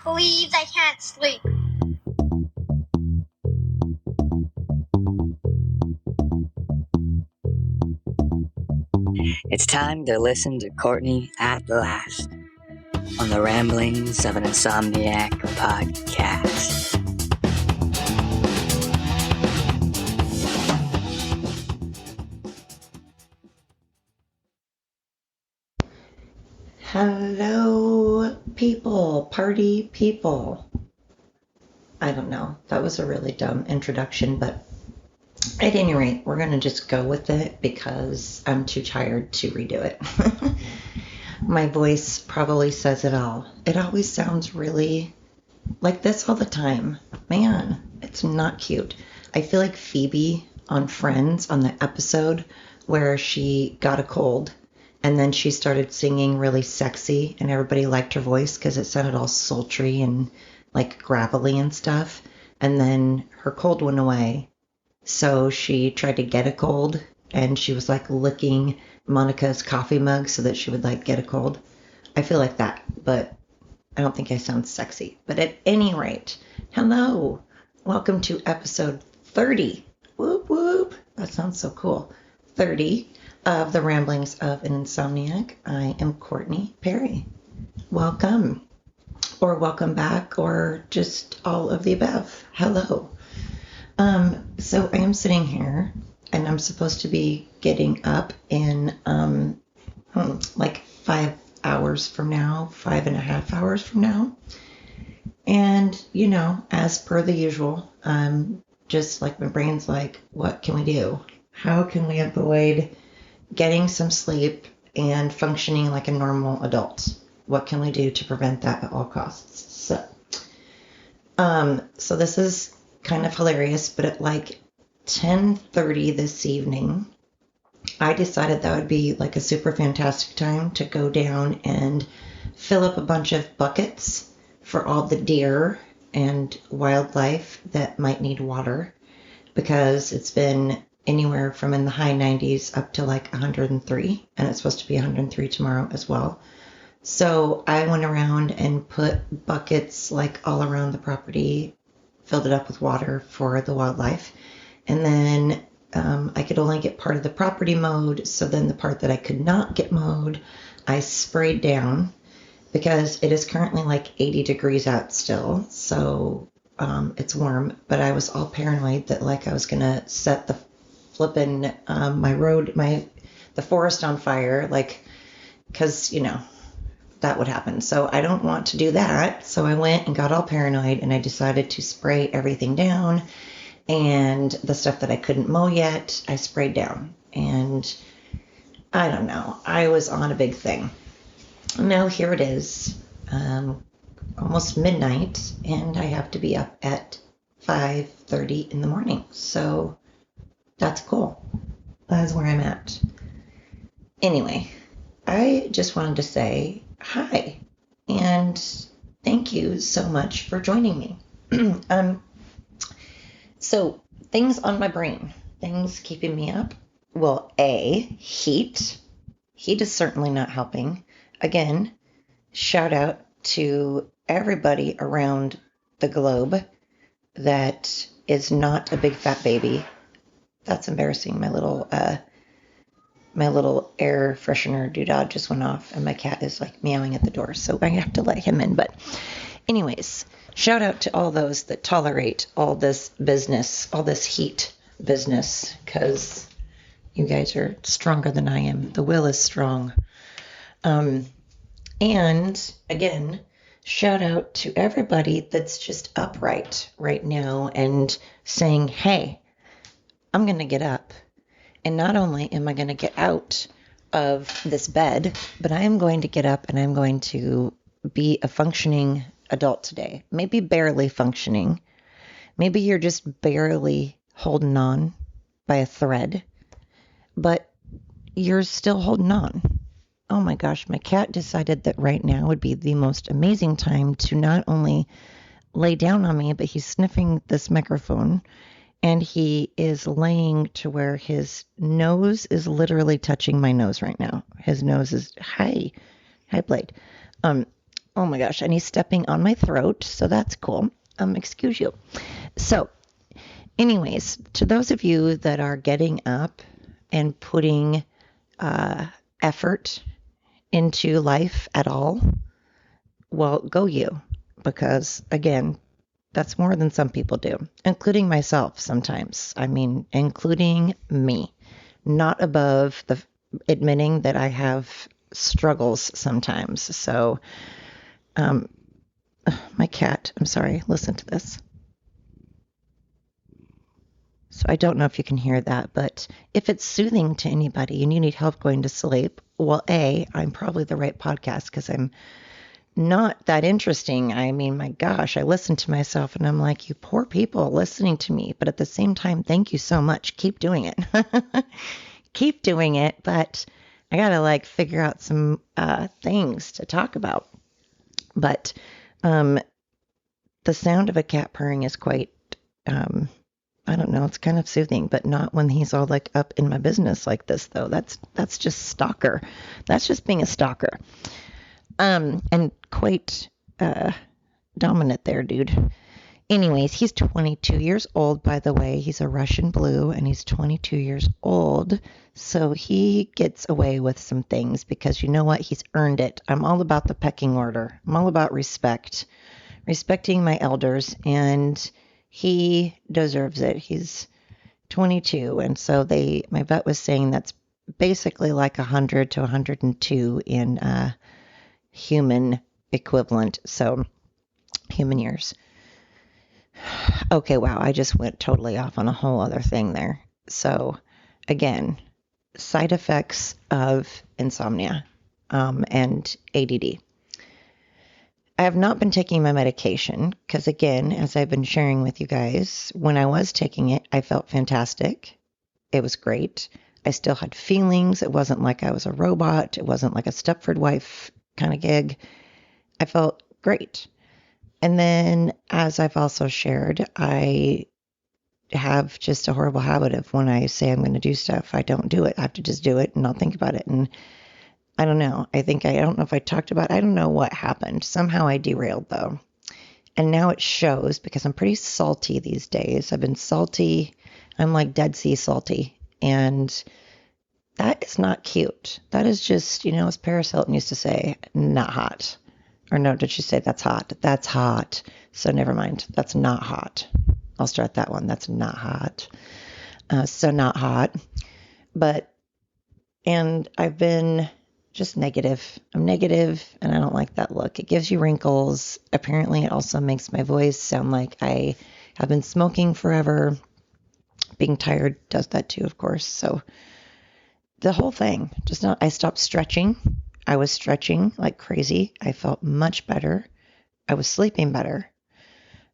Please, I can't sleep. It's time to listen to Courtney at last on the Ramblings of an Insomniac podcast. Hello, people, party people. I don't know. That was a really dumb introduction, but at any rate, we're going to just go with it because I'm too tired to redo it. My voice probably says it all. It always sounds really like this all the time. Man, it's not cute. I feel like Phoebe on Friends on the episode where she got a cold and then she started singing really sexy and everybody liked her voice because it sounded all sultry and like gravelly and stuff. And then her cold went away. So she tried to get a cold and she was like licking Monica's coffee mug so that she would like get a cold. I feel like that, but I don't think I sound sexy. But at any rate, hello. Welcome to episode 30. Whoop, whoop. That sounds so cool. 30 of the Ramblings of an Insomniac. I am Courtney Perry. Welcome. Or welcome back, or just all of the above. Hello. So I am sitting here, and I'm supposed to be getting up in like 5 hours from now, 5.5 hours from now. And, you know, as per the usual, just like my brain's like, what can we do? How can we avoid getting some sleep and functioning like a normal adult? What can we do to prevent that at all costs? So this is kind of hilarious, but at like 10:30 this evening, I decided that would be like a super fantastic time to go down and fill up a bunch of buckets for all the deer and wildlife that might need water, because it's been anywhere from in the high 90s up to like 103, and it's supposed to be 103 tomorrow as well. So I went around and put buckets like all around the property, filled it up with water for the wildlife. And then I could only get part of the property mowed. So then the part that I could not get mowed, I sprayed down because it is currently like 80 degrees out still. So it's warm, but I was all paranoid that like I was going to set the flipping the forest on fire, like, because, you know, that would happen. So I don't want to do that. So I went and got all paranoid and I decided to spray everything down, and the stuff that I couldn't mow yet, I sprayed down. And I don't know, I was on a big thing. Now here it is, almost midnight, and I have to be up at 5:30 in the morning. So that's cool. That's where I'm at. Anyway, I just wanted to say hi and thank you so much for joining me. So things on my brain, things keeping me up. Well, heat. Heat is certainly not helping. Again, shout out to everybody around the globe that is not a big fat baby. That's embarrassing. My little air freshener doodad just went off, and my cat is like meowing at the door, so I have to let him in. But anyways, shout out to all those that tolerate all this business, all this heat business, because you guys are stronger than I am. The will is strong. And again, shout out to everybody that's just upright right now and saying, hey, I'm going to get up. And not only am I going to get out of this bed, but I am going to get up and I'm going to be a functioning adult today. Maybe barely functioning. Maybe you're just barely holding on by a thread, but you're still holding on. Oh my gosh, my cat decided that right now would be the most amazing time to not only lay down on me, but he's sniffing this microphone. And he is laying to where his nose is literally touching my nose right now. His nose is, hi Blade. Oh my gosh, and he's stepping on my throat, so that's cool. Excuse you. So, anyways, to those of you that are getting up and putting effort into life at all, well, go you. Because again, that's more than some people do, including myself sometimes. I mean, including me. Not above the admitting that I have struggles sometimes. So, my cat, I'm sorry, listen to this. So I don't know if you can hear that, but if it's soothing to anybody and you need help going to sleep, well, I'm probably the right podcast because I'm not that interesting. I mean, my gosh, I listen to myself and I'm like, you poor people listening to me. But at the same time, thank you so much. Keep doing it. Keep doing it. But I got to figure out some things to talk about. But the sound of a cat purring is quite, I don't know, it's kind of soothing, but not when he's all up in my business like this, though. That's just stalker. That's just being a stalker. And quite dominant there, dude. Anyways, he's 22 years old, by the way. He's a Russian blue, and he's 22 years old. So he gets away with some things because you know what? He's earned it. I'm all about the pecking order. I'm all about respect, respecting my elders, and he deserves it. He's 22, and so my vet was saying that's basically like 100 to 102 in human equivalent, so human years. Okay, wow, I just went totally off on a whole other thing there. So, again, side effects of insomnia and ADD. I have not been taking my medication because, again, as I've been sharing with you guys, when I was taking it, I felt fantastic. It was great. I still had feelings. It wasn't like I was a robot. It wasn't like a Stepford wife kind of gig. I felt great. And then, as I've also shared, I have just a horrible habit of when I say I'm going to do stuff, I don't do it. I have to just do it and not think about it. And I don't know. I don't know if I talked about it. I don't know what happened. Somehow I derailed, though. And now it shows because I'm pretty salty these days. I've been salty. I'm like Dead Sea salty. And that is not cute. That is just, as Paris Hilton used to say, not hot. Or no, did she say that's hot? That's hot. So never mind. That's not hot. I'll start that one. That's not hot. So not hot. And I've been just negative. I'm negative, and I don't like that look. It gives you wrinkles. Apparently, it also makes my voice sound like I have been smoking forever. Being tired does that too, of course. So the whole thing, I stopped stretching. I was stretching like crazy. I felt much better. I was sleeping better.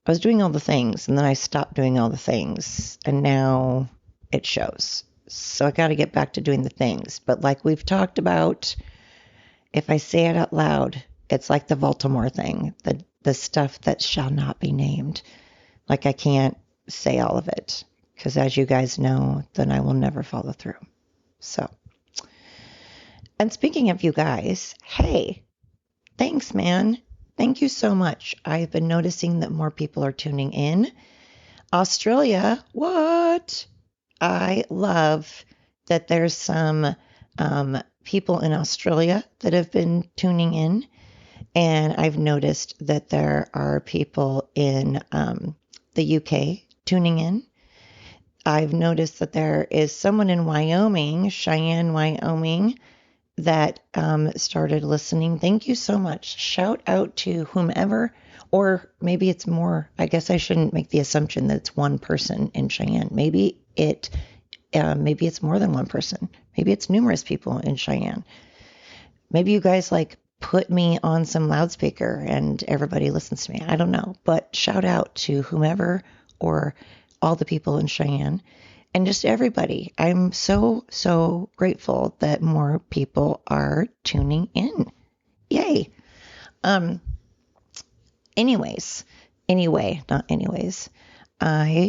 I was doing all the things, and then I stopped doing all the things, and now it shows. So I got to get back to doing the things. But like we've talked about, if I say it out loud, it's like the Baltimore thing, the stuff that shall not be named. Like I can't say all of it, because as you guys know, then I will never follow through. So. And speaking of you guys, hey, thanks, man. Thank you so much. I've been noticing that more people are tuning in. Australia, what? I love that there's some people in Australia that have been tuning in. And I've noticed that there are people in the UK tuning in. I've noticed that there is someone in Wyoming, Cheyenne, Wyoming, that started listening. Thank you so much. Shout out to whomever, or maybe it's more. I guess I shouldn't make the assumption that it's one person in Cheyenne. Maybe it's more than one person. Maybe it's numerous people in Cheyenne. Maybe you guys put me on some loudspeaker and everybody listens to me. I don't know, but shout out to whomever or all the people in Cheyenne. And just everybody. I'm so, so grateful that more people are tuning in. Yay. I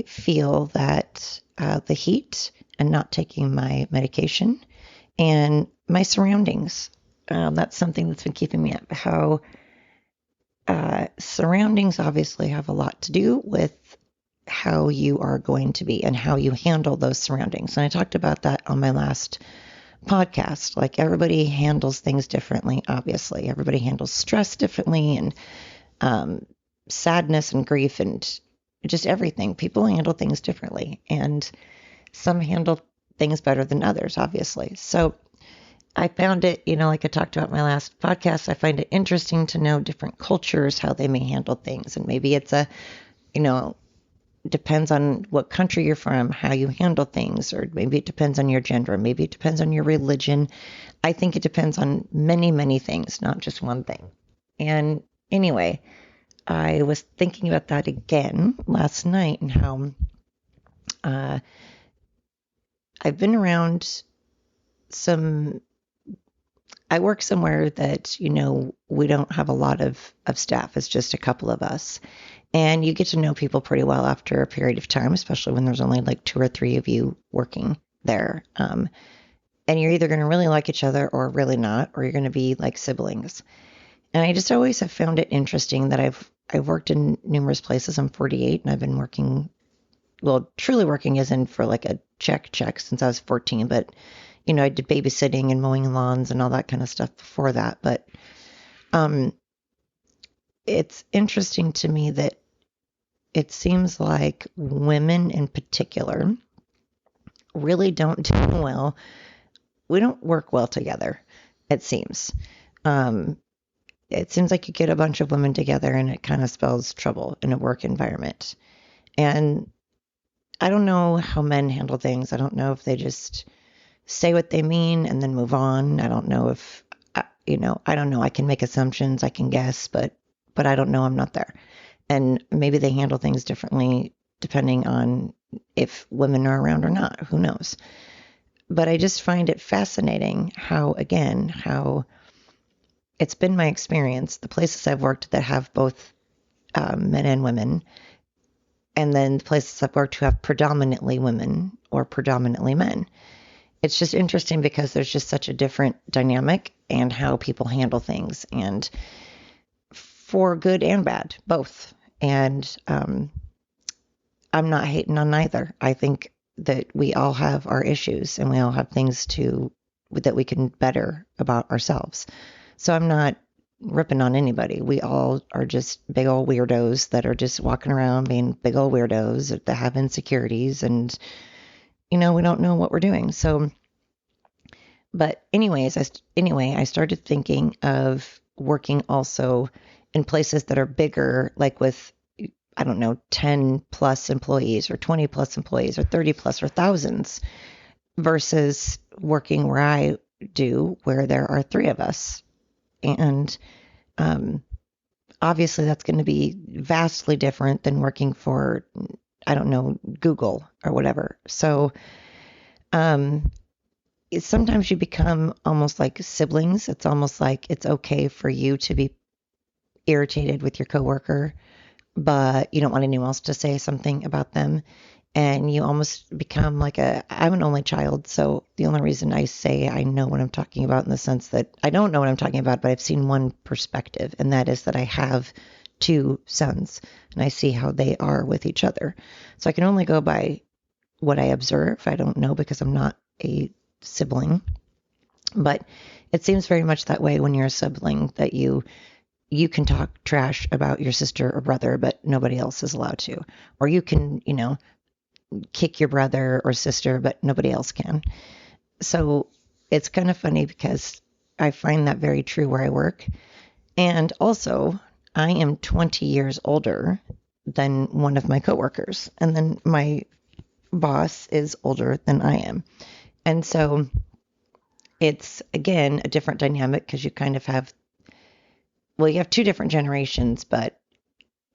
feel that the heat and not taking my medication and my surroundings, that's something that's been keeping me up. How surroundings obviously have a lot to do with how you are going to be and how you handle those surroundings. And I talked about that on my last podcast. Like, everybody handles things differently, obviously. Everybody handles stress differently, and sadness and grief and just everything. People handle things differently, and some handle things better than others, obviously. So I found it, like I talked about in my last podcast, I find it interesting to know different cultures, how they may handle things. And maybe it's depends on what country you're from, how you handle things, or maybe it depends on your gender, maybe it depends on your religion. I think it depends on many, many things, not just one thing. And anyway, I was thinking about that again last night, and how I've been around some. I work somewhere that, we don't have a lot of staff. It's just a couple of us. And you get to know people pretty well after a period of time, especially when there's only like 2 or 3 of you working there. And you're either going to really like each other or really not, or you're going to be like siblings. And I just always have found it interesting that I've worked in numerous places. I'm 48 and I've been working, well, truly working as in for like a check since I was 14. But, I did babysitting and mowing lawns and all that kind of stuff before that. But it's interesting to me that it seems like women in particular really don't do well. We don't work well together, it seems. It seems like you get a bunch of women together and it kind of spells trouble in a work environment. And I don't know how men handle things. I don't know if they just say what they mean and then move on. I don't know if, I don't know. I can make assumptions. I can guess, but I don't know. I'm not there. And maybe they handle things differently depending on if women are around or not. Who knows? But I just find it fascinating how it's been my experience, the places I've worked that have both men and women, and then the places I've worked who have predominantly women or predominantly men. It's just interesting because there's just such a different dynamic and how people handle things, and for good and bad, both. And I'm not hating on either. I think that we all have our issues and we all have things that we can better about ourselves. So I'm not ripping on anybody. We all are just big old weirdos that are just walking around being big old weirdos that have insecurities, and we don't know what we're doing. So, but anyways, I started thinking of working also in places that are bigger, like with, I don't know, 10 plus employees or 20 plus employees or 30 plus or thousands, versus working where I do, where there are 3 of us. And obviously that's going to be vastly different than working for, I don't know, Google or whatever. So sometimes you become almost like siblings. It's almost like it's okay for you to be irritated with your coworker, but you don't want anyone else to say something about them. And you almost become I'm an only child, so the only reason I say I know what I'm talking about, in the sense that I don't know what I'm talking about, but I've seen one perspective, and that is that I have 2 sons, and I see how they are with each other. So I can only go by what I observe. I don't know because I'm not a sibling, but it seems very much that way when you're a sibling, that you can talk trash about your sister or brother, but nobody else is allowed to. Or you can, kick your brother or sister, but nobody else can. So it's kind of funny because I find that very true where I work. And also, I am 20 years older than one of my coworkers. And then my boss is older than I am. And so it's, again, a different dynamic because you kind of have, you have 2 different generations, but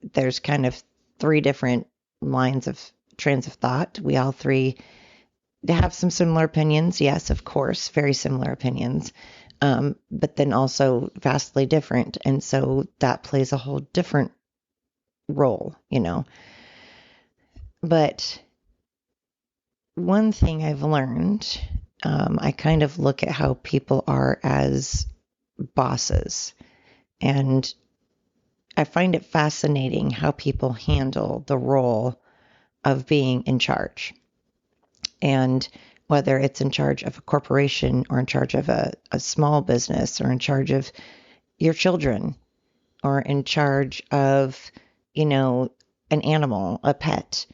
there's kind of 3 different trains of thought. We all 3 have some similar opinions. Yes, of course, very similar opinions, but then also vastly different. And so that plays a whole different role, But one thing I've learned, I kind of look at how people are as bosses. And I find it fascinating how people handle the role of being in charge. And whether it's in charge of a corporation or in charge of a small business or in charge of your children or in charge of, an animal, a pet,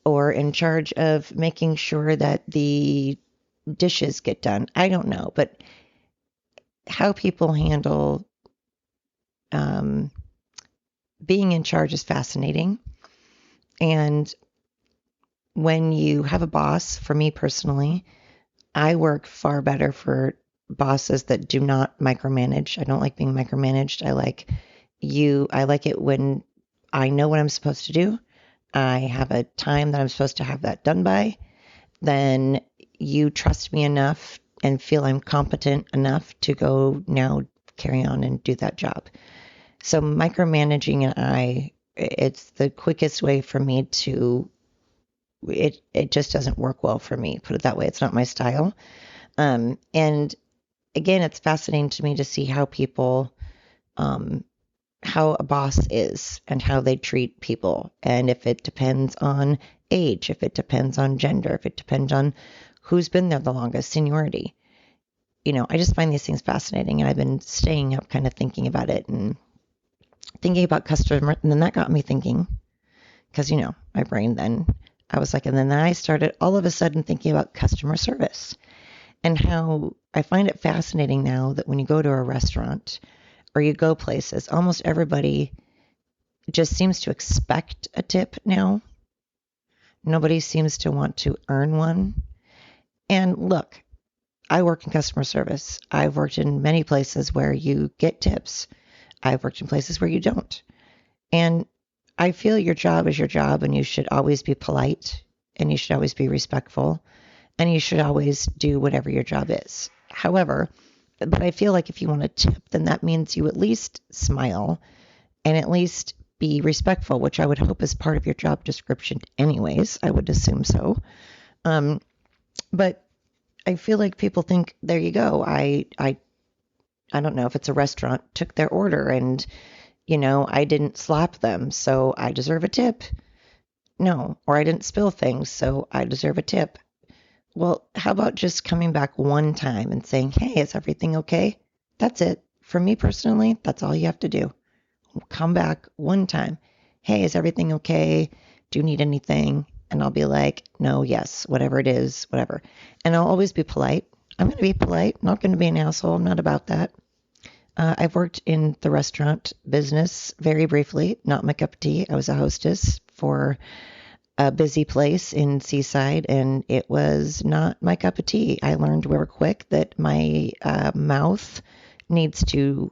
or in charge of making sure that the dishes get done. I don't know, but how people handle being in charge is fascinating. And when you have a boss, for me personally, I work far better for bosses that do not micromanage. I don't like being micromanaged. I like it when I know what I'm supposed to do. I have a time that I'm supposed to have that done by. Then you trust me enough and feel I'm competent enough to go now carry on and do that job. So micromanaging it's the quickest way for me to, it just doesn't work well for me, put it that way. It's not my style. And again, it's fascinating to me to see how people, how a boss is and how they treat people. And if it depends on age, if it depends on gender, if it depends on who's been there the longest, seniority. I just find these things fascinating. And I've been staying up kind of thinking about it and thinking about customer. And then that got me thinking, because, my brain then, I was like, and then I started all of a sudden thinking about customer service and how I find it fascinating now that when you go to a restaurant or you go places, almost everybody just seems to expect a tip now. Nobody seems to want to earn one. And look, I work in customer service. I've worked in many places where you get tips. I've worked in places where you don't. And I feel your job is your job, and you should always be polite, and you should always be respectful, and you should always do whatever your job is. However, but I feel like if you want to tip, then that means you at least smile and at least be respectful, which I would hope is part of your job description anyways. I would assume so. But I feel like people think, there you go. I don't know if it's a restaurant, took their order and, I didn't slap them, so I deserve a tip. No, or I didn't spill things, so I deserve a tip. Well, how about just coming back one time and saying, hey, is everything okay? That's it. For me personally, that's all you have to do. Come back one time. Hey, is everything okay? Do you need anything? And I'll be like, no, yes, whatever it is, whatever. And I'll always be polite. I'm going to be polite. I'm not going to be an asshole. I'm not about that. I've worked in the restaurant business very briefly, not my cup of tea. I was a hostess for a busy place in Seaside, and it was not my cup of tea. I learned real quick that my mouth needs to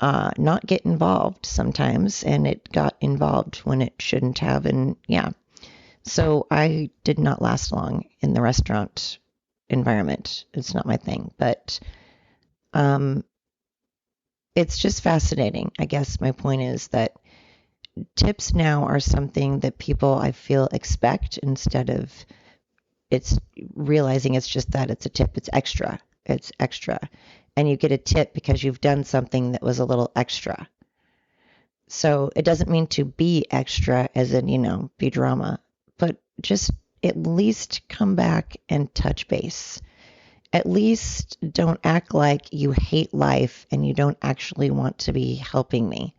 not get involved sometimes, and it got involved when it shouldn't have. And yeah, so I did not last long in the restaurant environment. It's not my thing, but it's just fascinating. I guess my point is that tips now are something that people, I feel, expect instead of it's realizing it's just that it's a tip. It's extra. It's extra. And you get a tip because you've done something that was a little extra. So it doesn't mean to be extra as in, be drama, but just at least come back and touch base. At least don't act like you hate life and you don't actually want to be helping me.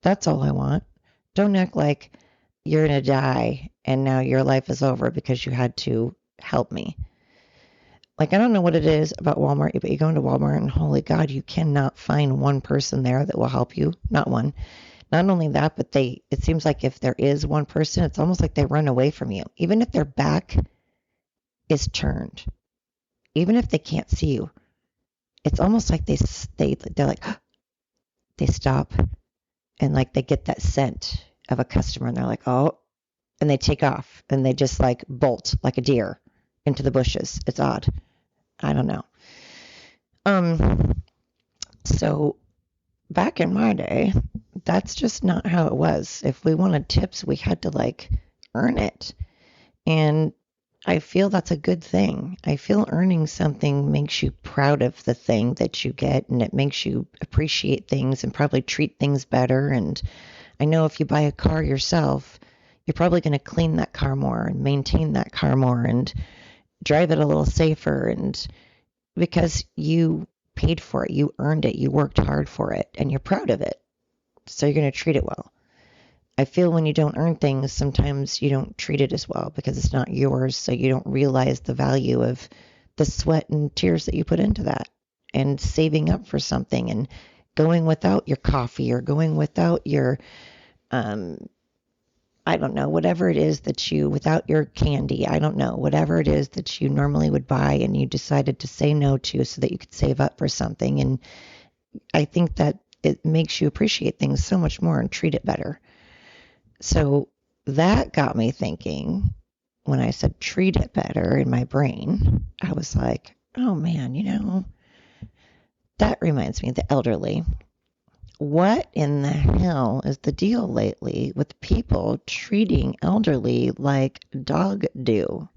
That's all I want. Don't act like you're going to die and now your life is over because you had to help me. Like, I don't know what it is about Walmart, but you go into Walmart and holy God, you cannot find one person there that will help you. Not one. Not only that, but it seems like if there is one person, it's almost like they run away from you. Even if their back is turned, even if they can't see you, it's almost like they're like, they stop and like they get that scent of a customer and they're like, oh, and they take off and they just like bolt like a deer into the bushes. It's odd. I don't know. So back in my day, that's just not how it was. If we wanted tips, we had to like earn it. And I feel that's a good thing. I feel earning something makes you proud of the thing that you get, and it makes you appreciate things and probably treat things better. And I know if you buy a car yourself, you're probably going to clean that car more and maintain that car more and drive it a little safer. And because you paid for it, you earned it, you worked hard for it, and you're proud of it. So you're going to treat it well. I feel when you don't earn things, sometimes you don't treat it as well because it's not yours. So you don't realize the value of the sweat and tears that you put into that and saving up for something and going without your coffee or going without your, I don't know, whatever it is that you, without your candy, I don't know, whatever it is that you normally would buy and you decided to say no to so that you could save up for something. And I think that it makes you appreciate things so much more and treat it better. So that got me thinking when I said treat it better in my brain. I was like, oh man, that reminds me of the elderly. What in the hell is the deal lately with people treating elderly like dog do?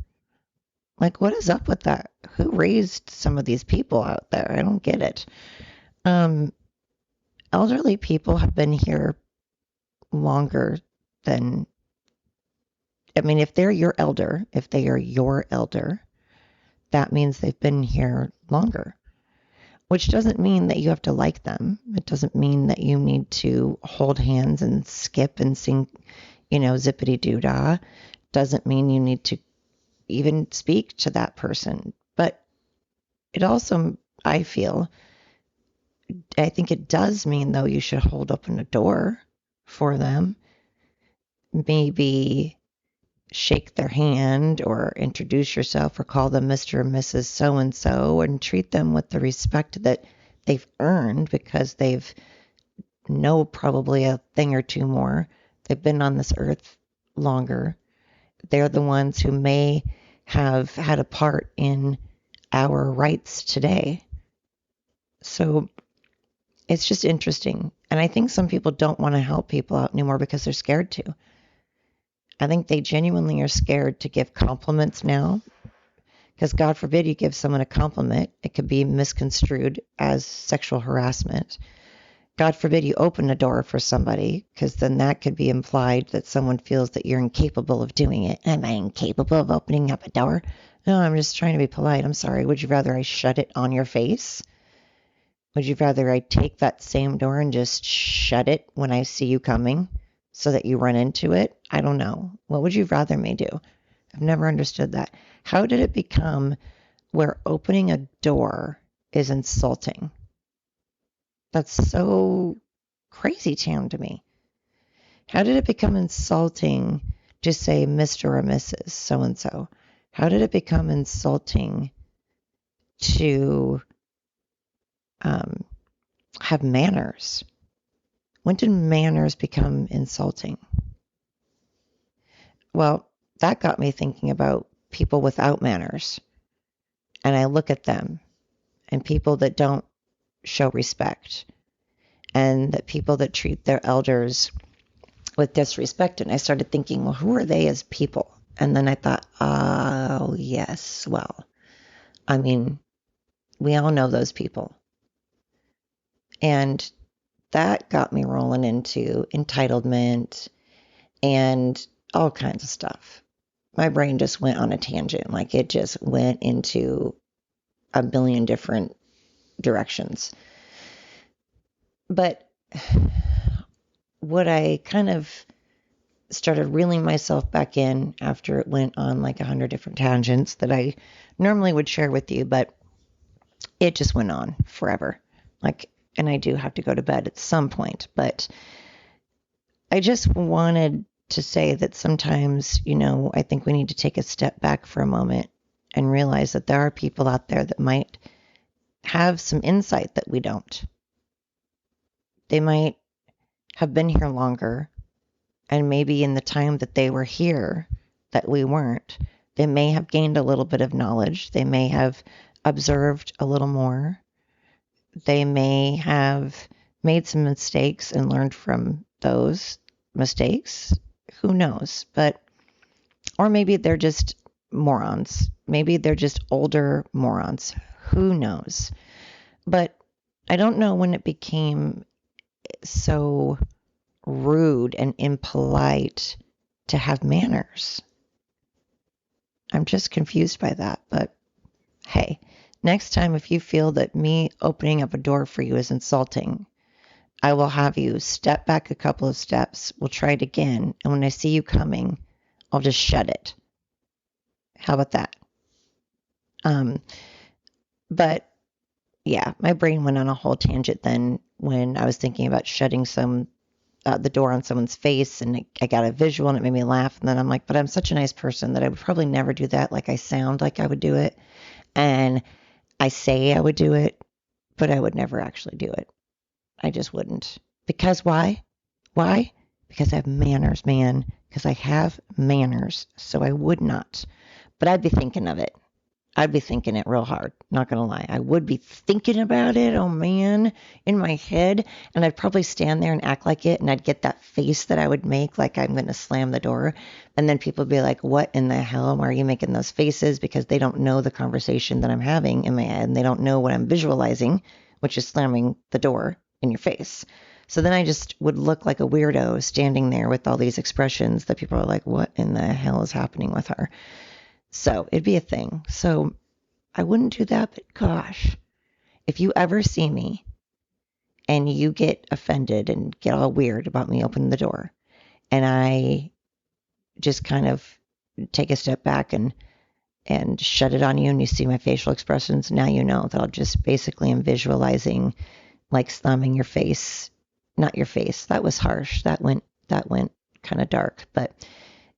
Like, what is up with that? Who raised some of these people out there? I don't get it. Um, Elderly people have been here longer than, I mean, if they're your elder, if they are your elder, that means they've been here longer, which doesn't mean that you have to like them. It doesn't mean that you need to hold hands and skip and sing, zippity doo dah. Doesn't mean you need to even speak to that person. But it also, I think it does mean, though, you should hold open a door for them. Maybe shake their hand or introduce yourself or call them Mr. or Mrs. So-and-so and treat them with the respect that they've earned because they've know probably a thing or two more. They've been on this earth longer. They're the ones who may have had a part in our rights today. So it's just interesting. And I think some people don't want to help people out anymore because they're scared to. I think they genuinely are scared to give compliments now because God forbid you give someone a compliment. It could be misconstrued as sexual harassment. God forbid you open a door for somebody because then that could be implied that someone feels that you're incapable of doing it. Am I incapable of opening up a door? No, I'm just trying to be polite. I'm sorry. Would you rather I shut it on your face? Would you rather I take that same door and just shut it when I see you coming so that you run into it? I don't know. What would you rather me do? I've never understood that. How did it become where opening a door is insulting? That's so crazy town to me. How did it become insulting to say Mr. or Mrs. so-and-so? How did it become insulting to have manners? When did manners become insulting? Well, that got me thinking about people without manners. And I look at them and people that don't show respect and that people that treat their elders with disrespect. And I started thinking, well, who are they as people? And then I thought, oh, yes, well, I mean, we all know those people. And that got me rolling into entitlement and all kinds of stuff. My brain just went on a tangent. Like it just went into a billion different directions. But what I kind of started reeling myself back in after it went on like 100 different tangents that I normally would share with you, but it just went on forever. And I do have to go to bed at some point, but I just wanted to say that sometimes, I think we need to take a step back for a moment and realize that there are people out there that might have some insight that we don't. They might have been here longer, and maybe in the time that they were here that we weren't, they may have gained a little bit of knowledge. They may have observed a little more. They may have made some mistakes and learned from those mistakes. Who knows? Or maybe they're just morons. Maybe they're just older morons. Who knows? But I don't know when it became so rude and impolite to have manners. I'm just confused by that. But hey, next time if you feel that me opening up a door for you is insulting, I will have you step back a couple of steps. We'll try it again. And when I see you coming, I'll just shut it. How about that? But yeah, my brain went on a whole tangent then when I was thinking about shutting the door on someone's face, and I got a visual and it made me laugh. And then I'm like, but I'm such a nice person that I would probably never do that. Like I sound like I would do it, and I say I would do it, but I would never actually do it. I just wouldn't. Because why? Why? Because I have manners, man. Because I have manners. So I would not. But I'd be thinking of it. I'd be thinking it real hard. Not going to lie. I would be thinking about it, oh man, in my head. And I'd probably stand there and act like it. And I'd get that face that I would make like I'm going to slam the door. And then people would be like, what in the hell? Why are you making those faces? Because they don't know the conversation that I'm having in my head. And they don't know what I'm visualizing, which is slamming the door in your face. So then I just would look like a weirdo standing there with all these expressions that people are like, what in the hell is happening with her? So it'd be a thing. So I wouldn't do that, but gosh, if you ever see me and you get offended and get all weird about me opening the door, and I just kind of take a step back and shut it on you, and you see my facial expressions, now you know that I'll just basically am visualizing like slamming your face, not your face. That was harsh. That went kind of dark, but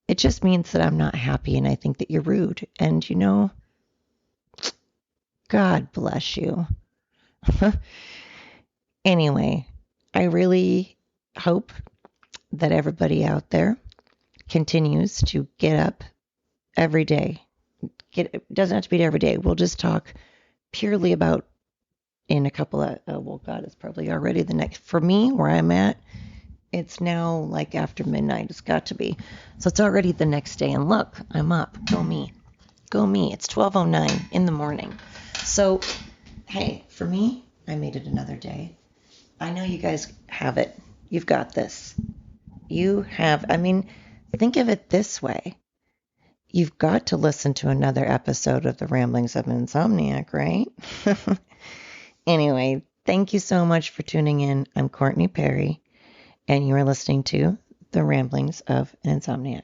it just means that I'm not happy and I think that you're rude. And God bless you. Anyway, I really hope that everybody out there continues to get up every day. It doesn't have to be every day. We'll just talk purely about in a couple of, well, God, it's probably already the next, for me, where I'm at, it's now like after midnight. It's got to be. So it's already the next day. And look, I'm up. Go me. Go me. It's 12:09 in the morning. So, hey, for me, I made it another day. I know you guys have it. You've got this. Think of it this way. You've got to listen to another episode of the Ramblings of an Insomniac, right? Anyway, thank you so much for tuning in. I'm Courtney Perry, and you are listening to The Ramblings of an Insomniac.